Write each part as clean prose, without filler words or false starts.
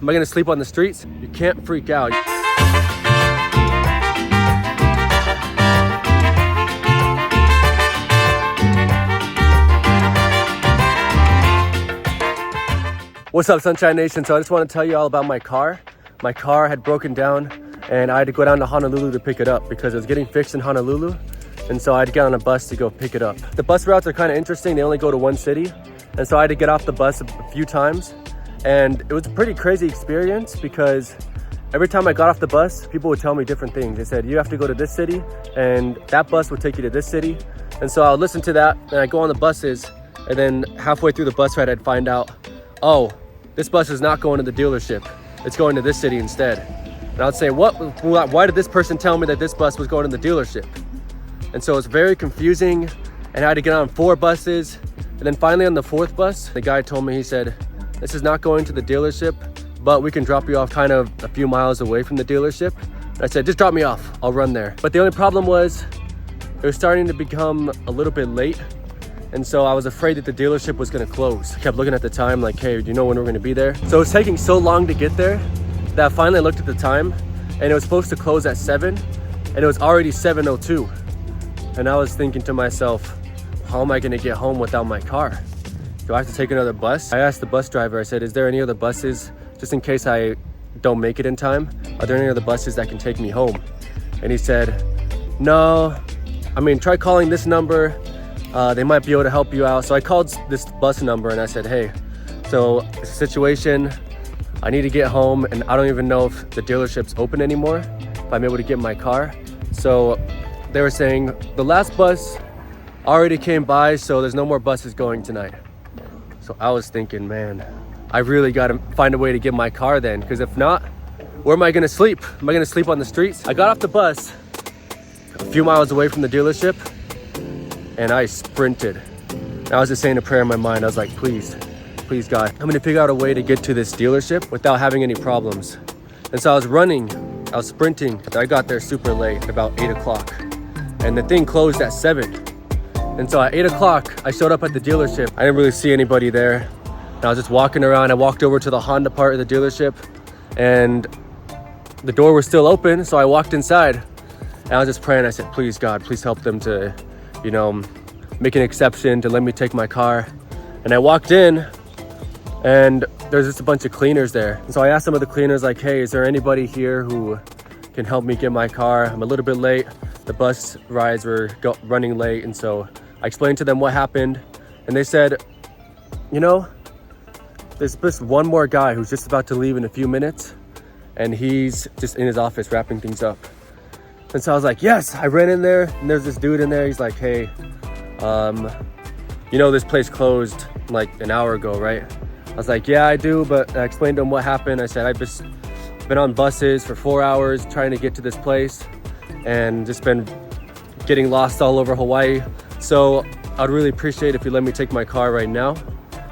Am I gonna sleep on the streets? You can't freak out. What's up, Sunshine Nation? So I just want to tell you all about my car. My car had broken down and I had to go down to Honolulu to pick it up because it was getting fixed in Honolulu. And so I had to get on a bus to go pick it up. The bus routes are kind of interesting. They only go to one city. And so I had to get off the bus a few times. And it was a pretty crazy experience because every time I got off the bus, people would tell me different things. They said, you have to go to this city and that bus would take you to this city. And so I'll listen to that and I go on the buses. And then halfway through the bus ride, I'd find out, oh, this bus is not going to the dealership. It's going to this city instead. And I'd say, what? Why did this person tell me that this bus was going to the dealership? And so it's very confusing. And I had to get on 4 buses. And then finally on the 4th bus, the guy told me, he said, this is not going to the dealership, but we can drop you off kind of a few miles away from the dealership. And I said, just drop me off. I'll run there. But the only problem was it was starting to become a little bit late. And so I was afraid that the dealership was gonna close. I kept looking at the time like, hey, do you know when we're gonna be there? So it was taking so long to get there that I finally looked at the time and it was supposed to close at 7 and it was already 7:02. And I was thinking to myself, how am I gonna get home without my car? Do I have to take another bus? I asked the bus driver, I said, is there any other buses, just in case I don't make it in time? Are there any other buses that can take me home? And he said, no, I mean, try calling this number. They might be able to help you out. So I called this bus number and I said, hey, so it's a situation, I need to get home and I don't even know if the dealership's open anymore, if I'm able to get my car. So they were saying the last bus already came by, so there's no more buses going tonight. So I was thinking, man, I really got to find a way to get my car then, because if not, where am I going to sleep? Am I going to sleep on the streets? I got off the bus a few miles away from the dealership and I sprinted. And I was just saying a prayer in my mind. I was like, please God, I'm gonna figure out a way to get to this dealership without having any problems. And so I was running, I was sprinting. I got there super late, about 8 o'clock. And the thing closed at 7. And so at 8 o'clock, I showed up at the dealership. I didn't really see anybody there. And I was just walking around. I walked over to the Honda part of the dealership and the door was still open. So I walked inside and I was just praying. I said, please God, please help them to, you know, make an exception to let me take my car. And I walked in and there's just a bunch of cleaners there. And so I asked some of the cleaners like, hey, is there anybody here who can help me get my car? I'm a little bit late. The bus rides were running late. And so I explained to them what happened. And they said, you know, there's just one more guy who's just about to leave in a few minutes. And he's just in his office wrapping things up. And so I was like, yes, I ran in there and there's this dude in there. He's like, hey, you know, this place closed like an hour ago, right? I was like, yeah, I do. But I explained to him what happened. I said, I've just been on buses for 4 hours trying to get to this place and just been getting lost all over Hawaii. So I'd really appreciate if you let me take my car right now,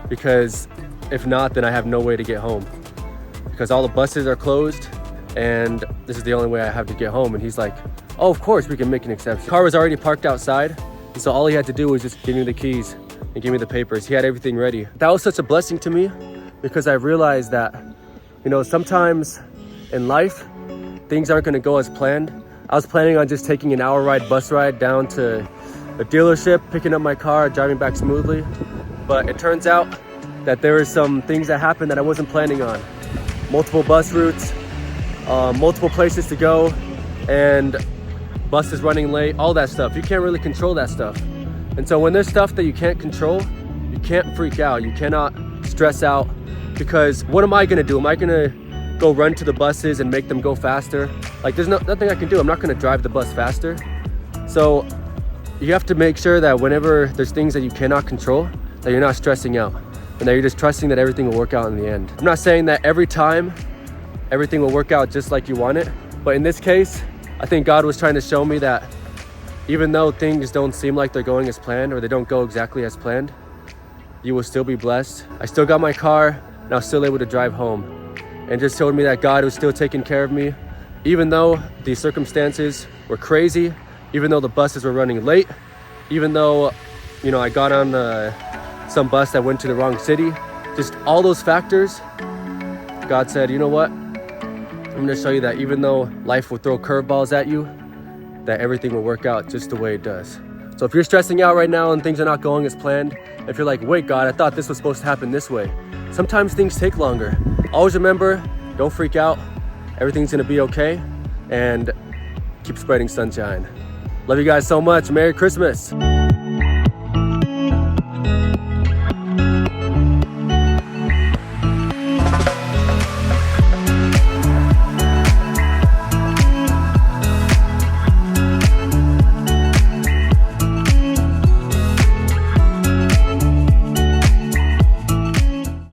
because if not, then I have no way to get home because all the buses are closed. And this is the only way I have to get home. And he's like, oh, of course we can make an exception. The car was already parked outside. And so all he had to do was just give me the keys and give me the papers. He had everything ready. That was such a blessing to me because I realized that, you know, sometimes in life, things aren't gonna go as planned. I was planning on just taking an hour bus ride down to a dealership, picking up my car, driving back smoothly. But it turns out that there were some things that happened that I wasn't planning on. Multiple bus routes, multiple places to go, and buses running late, all that stuff. You can't really control that stuff. And so when there's stuff that you can't control, you can't freak out. You cannot stress out because what am I gonna do? Am I gonna go run to the buses and make them go faster? Like there's nothing I can do. I'm not gonna drive the bus faster. So you have to make sure that whenever there's things that you cannot control, that you're not stressing out and that you're just trusting that everything will work out in the end. I'm not saying that every time everything will work out just like you want it, but in this case, I think God was trying to show me that even though things don't seem like they're going as planned or they don't go exactly as planned, you will still be blessed. I still got my car and I was still able to drive home. And just showed me that God was still taking care of me, even though the circumstances were crazy, even though the buses were running late, even though, you know, I got on some bus that went to the wrong city. Just all those factors God said, you know what? I'm gonna show you that even though life will throw curveballs at you, that everything will work out just the way it does. So if you're stressing out right now and things are not going as planned, if you're like, wait, God, I thought this was supposed to happen this way. Sometimes things take longer. Always remember, don't freak out. Everything's gonna be okay, and keep spreading sunshine. Love you guys so much. Merry Christmas.